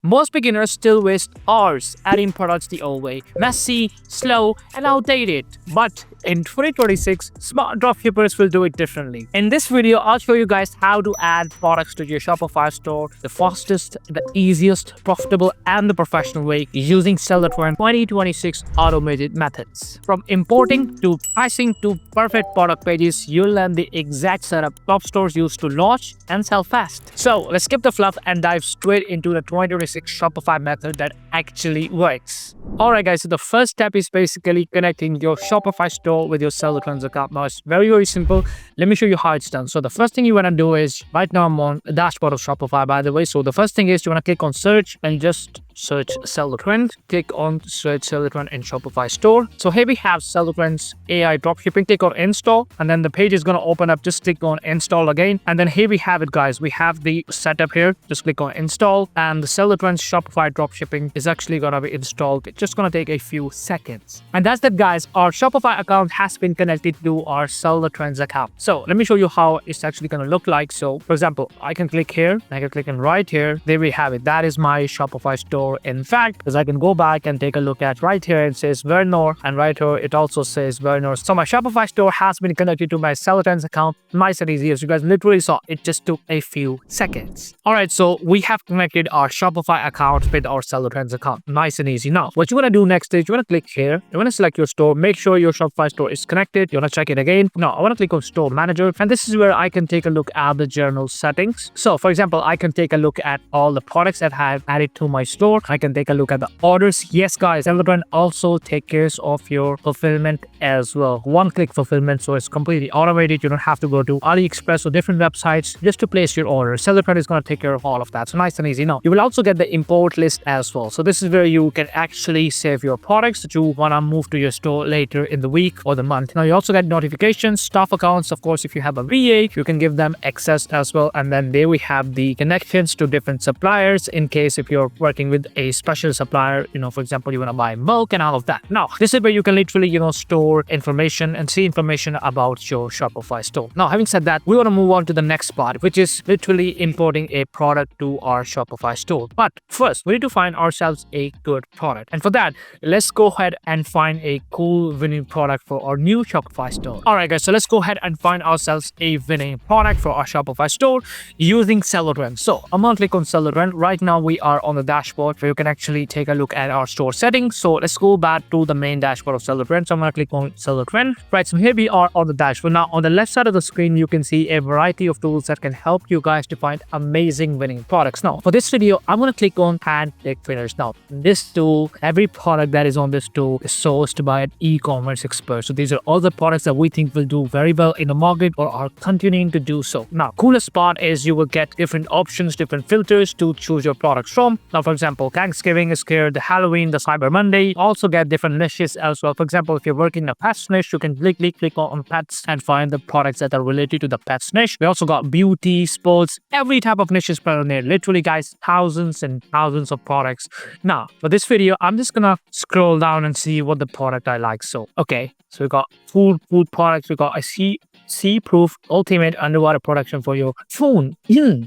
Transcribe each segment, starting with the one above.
Most beginners still waste hours adding products the old way, messy, slow, and outdated. But in 2026, smart dropshippers will do it differently. In this video, I'll show you guys how to add products to your Shopify store the fastest, the easiest, profitable, and the professional way using Cellrint 2026 automated methods. From importing to pricing to perfect product pages, you'll learn the exact setup top stores use to launch and sell fast. So let's skip the fluff and dive straight into the 2026 Shopify method that actually works. Alright guys, so the first step is basically connecting your Shopify store with your Cellrint account. Now it's very simple. Let me show you how it's done. So the first thing you want to do is, right now I'm on the dashboard of Shopify, by the way. So the first thing is you want to click on search and just search Cellrint. Click on search Cellrint in Shopify store. So here we have Cellrint AI Dropshipping. Click on install and then the page is going to open up. Just click on install again. And then here we have it, guys. We have the setup here. Just click on install and the Cellrint Shopify Dropshipping is actually going to be installed. It's just going to take a few seconds. And that's it, guys. Our Shopify account has been connected to our Cellrint account. So let me show you how it's actually going to look like. So for example, I can click here. I can click on right here. There we have it. That is my Shopify store. In fact, because I can go back and take a look at right here, it says Vernor, and right here it also says Vernor. So my Shopify store has been connected to my Cellrint account. Nice and easy. As you guys literally saw, it just took a few seconds. All right, so we have connected our Shopify account with our Cellrint account. Nice and easy. Now, what you want to do next is you want to click here. You want to select your store. Make sure your Shopify store is connected. You want to check it again. Now, I want to click on Store Manager, and this is where I can take a look at the general settings. So, for example, I can take a look at all the products that I have added to my store. I can take a look at the orders. Yes, guys, Cellrint also take care of your fulfillment as well. One-click fulfillment, so it's completely automated. You don't have to go to AliExpress or different websites just to place your order. Cellrint is going to take care of all of that. So nice and easy. Now, you will also get the import list as well. So this is where you can actually save your products that you want to move to your store later in the week or the month. Now, you also get notifications, staff accounts. Of course, if you have a VA, you can give them access as well. And then there we have the connections to different suppliers in case if you're working with a special supplier, for example, you want to buy milk and all of that. Now, this is where you can literally, store information and see information about your Shopify store. Now, having said that, we want to move on to the next part, which is literally importing a product to our Shopify store. But first, we need to find ourselves a good product. And for that, let's go ahead and find a cool winning product for our new Shopify store. All right, guys, so let's go ahead and find ourselves a winning product for our Shopify store using Cellrint. So I'm going to click on Cellrint. Right now, we are on the dashboard where you can actually take a look at our store settings. So let's go back to the main dashboard of Cellrint. So I'm going to click on Cellrint. Right, so here we are on the dashboard. Now, on the left side of the screen, you can see a variety of tools that can help you guys to find amazing winning products. Now, for this video, I'm going to click on Hand Pick Winners. Now, this tool, every product that is on this tool is sourced by an e-commerce expert. So these are all the products that we think will do very well in the market or are continuing to do so. Now, coolest part is you will get different options, different filters to choose your products from. Now, for example, Thanksgiving is here, the Halloween, the Cyber Monday. Also get different niches as well. For example, if you're working in a pets niche, you can click on pets and find the products that are related to the pets niche. We also got beauty, sports, every type of niche is present there. Literally, guys, thousands and thousands of products. Now, for this video, I'm just gonna scroll down and see what the product I like. So, okay, so we got food products. We got a sea-proof ultimate underwater protection for your phone.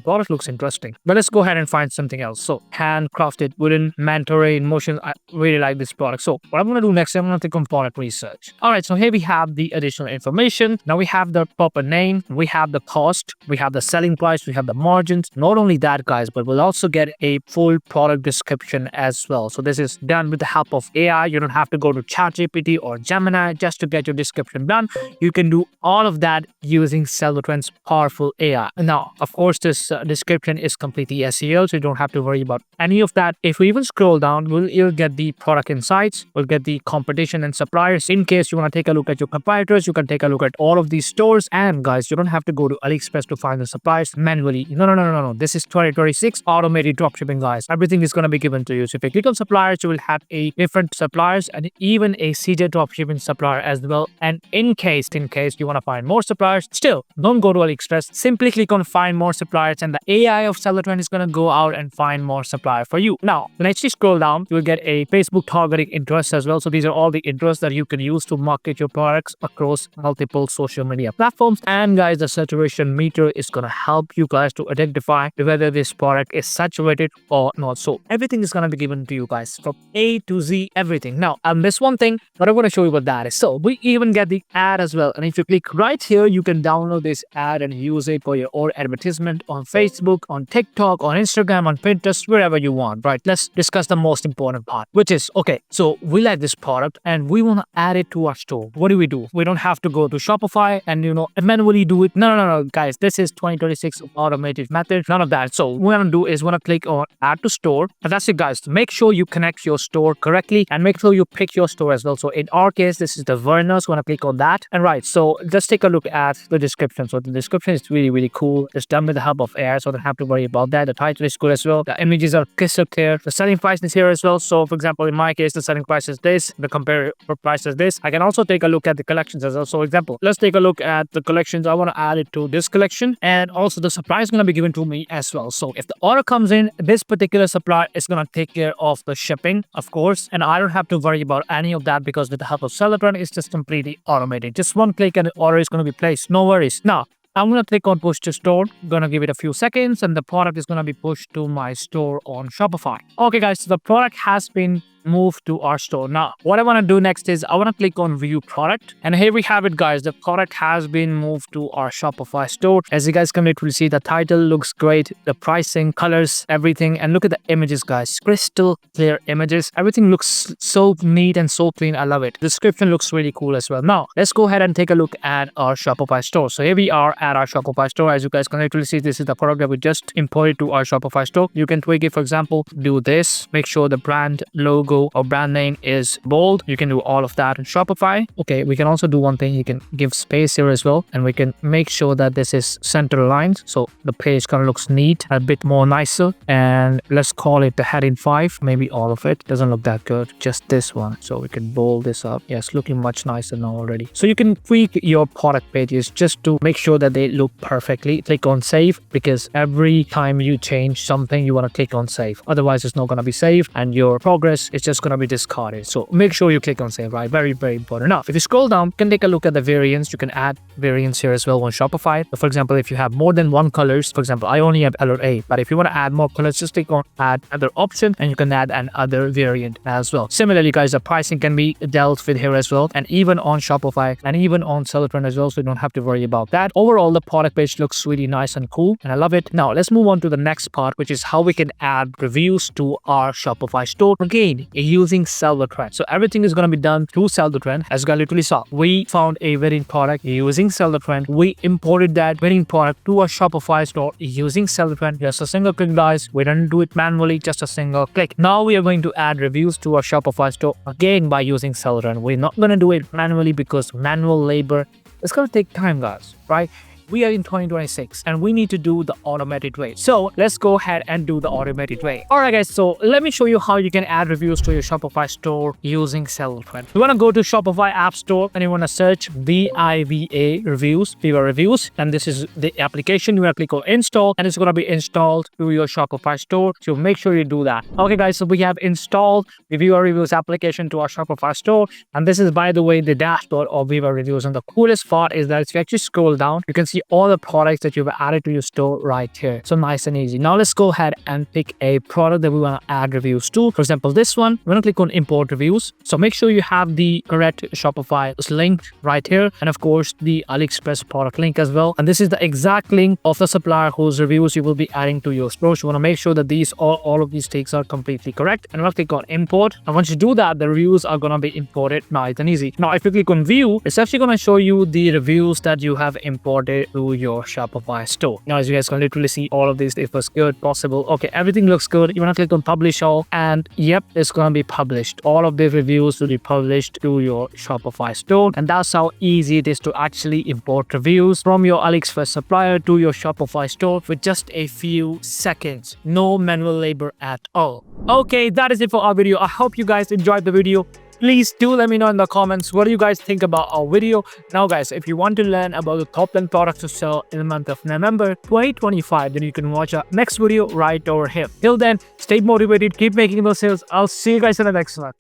Product looks interesting. But let's go ahead and find something else. So, handcrafted wooden Mentoray in motion. I really like this product. So, what I'm going to do next, I'm going to click on product research. All right, so here we have the additional information. Now, we have the proper name. We have the cost. We have the selling price. We have the margins. Not only that, guys, but we'll also get a full product description as well. So, this is done with the help of AI. You don't have to go to ChatGPT or Gemini just to get your description done. You can do all of that using Cellrint's powerful AI. Now, of course, this description is completely SEO, so you don't have to worry about any of that. If we even scroll down, you'll get the product insights, we'll get the competition and suppliers. In case you want to take a look at your competitors, you can take a look at all of these stores. And guys, you don't have to go to AliExpress to find the suppliers manually. No. This is 2026 automated dropshipping, guys. Everything is going to be given to you. So if you click on suppliers, you will have a different suppliers and even a CJ dropshipping supplier as well. And in case you want to find more more suppliers, still don't go to AliExpress. Simply click on find more suppliers and the AI of Cellrint is going to go out and find more supplier for you. Now, when I scroll down, you will get a Facebook targeting interest as well. So these are all the interests that you can use to market your products across multiple social media platforms. And guys, the saturation meter is going to help you guys to identify whether this product is saturated or not. So everything is going to be given to you guys from A to Z, everything. Now, I missed one thing, but I want to show you what that is. So we even get the ad as well. And if you click right here, you can download this ad and use it for your own advertisement on Facebook, on TikTok, on Instagram, on Pinterest, wherever you want, right? Let's discuss the most important part, which is, okay, so we like this product and we want to add it to our store. What do? We don't have to go to Shopify and, manually do it. No, guys, this is 2026 automated method. None of that. So what we want to do is want to click on add to store. And that's it, guys. Make sure you connect your store correctly and make sure you pick your store as well. So in our case, this is the Verna. So I want to click on that. And right, so let's take a look at the description. So the description is really, really cool. It's done with the help of AI, so don't have to worry about that. The title is good as well. The images are crystal clear. The selling price is here as well. So for example, in my case, the selling price is this. The compare price is this. I can also take a look at the collections as well. So example, let's take a look at the collections. I want to add it to this collection, and also the supply is going to be given to me as well. So if the order comes in, this particular supplier is going to take care of the shipping, of course, and I don't have to worry about any of that because with the help of Cellrint, it's just completely automated. Just one click and the order is going to be placed. No worries. Now, I'm going to click on push to store. I'm going to give it a few seconds and the product is going to be pushed to my store on Shopify. Okay, guys, so the product has been move to our store. Now, what I want to do next is I want to click on view product, and here we have it, guys. The product has been moved to our Shopify store. As you guys can literally see, the title looks great, the pricing, colors, everything, and look at the images, guys. Crystal clear images. Everything looks so neat and so clean. I love it. The description looks really cool as well. Now, let's go ahead and take a look at our Shopify store. So here we are at our Shopify store. As you guys can literally see, this is the product that we just imported to our Shopify store. You can tweak it, for example, do this, make sure the brand logo or brand name is bold. You can do all of that in Shopify. Okay, we can also do one thing. You can give space here as well, and we can make sure that this is center aligned, so the page kind of looks neat, a bit more nicer. And let's call it the heading 5, maybe all of it. Doesn't look that good, just this one. So we can bold this up. Yes, looking much nicer now already. So you can tweak your product pages just to make sure that they look perfectly. Click on save, because every time you change something, you want to click on save. Otherwise, it's not going to be saved and your progress is just going to be discarded. So make sure you click on save, right? Very, very important. Now, if you scroll down, you can take a look at the variants. You can add variants here as well on Shopify. So for example, if you have more than one colors, for example, I only have L or A, but if you want to add more colors, just click on add other option and you can add another variant as well. Similarly, guys, the pricing can be dealt with here as well, and even on Shopify and even on Cellrint as well, so you don't have to worry about that. Overall, the product page looks really nice and cool, and I love it. Now, let's move on to the next part, which is how we can add reviews to our Shopify store. Again, using Cellrint. So everything is going to be done through Cellrint. As you guys literally saw, we found a winning product using Cellrint. We imported that winning product to our Shopify store using Cellrint. Just a single click, guys. We don't do it manually, just a single click. Now we are going to add reviews to our Shopify store again by using Cellrint. We're not going to do it manually because manual labor is going to take time, guys, right? We are in 2026 and we need to do the automated way. So let's go ahead and do the automated way. All right, guys. So let me show you how you can add reviews to your Shopify store using Cellrint. You want to go to Shopify App Store and you want to search VIVA reviews, Viva reviews. And this is the application. You want to click on install and it's going to be installed to your Shopify store. So make sure you do that. Okay, guys. So we have installed the Viva reviews application to our Shopify store. And this is, by the way, the dashboard of Viva reviews. And the coolest part is that if you actually scroll down, you can see all the products that you've added to your store right here. So nice and easy. Now let's go ahead and pick a product that we want to add reviews to. For example, this one, we're going to click on import reviews. So make sure you have the correct Shopify link right here. And of course, the AliExpress product link as well. And this is the exact link of the supplier whose reviews you will be adding to your store. So you want to make sure that all of these takes are completely correct. And we'll click on import. And once you do that, the reviews are going to be imported nice and easy. Now, if you click on view, it's actually going to show you the reviews that you have imported to your Shopify store. Now, as you guys can literally see, all of this, it was good, possible. Okay, everything looks good. You want to click on publish all, and yep, it's going to be published. All of the reviews will be published to your Shopify store, and that's how easy it is to actually import reviews from your AliExpress supplier to your Shopify store with just a few seconds. No manual labor at all. Okay, that is it for our video. I hope you guys enjoyed the video. Please do let me know in the comments what do you guys think about our video. Now guys, if you want to learn about the top 10 products to sell in the month of November 2025, then you can watch our next video right over here. Till then, stay motivated, keep making those sales. I'll see you guys in the next one.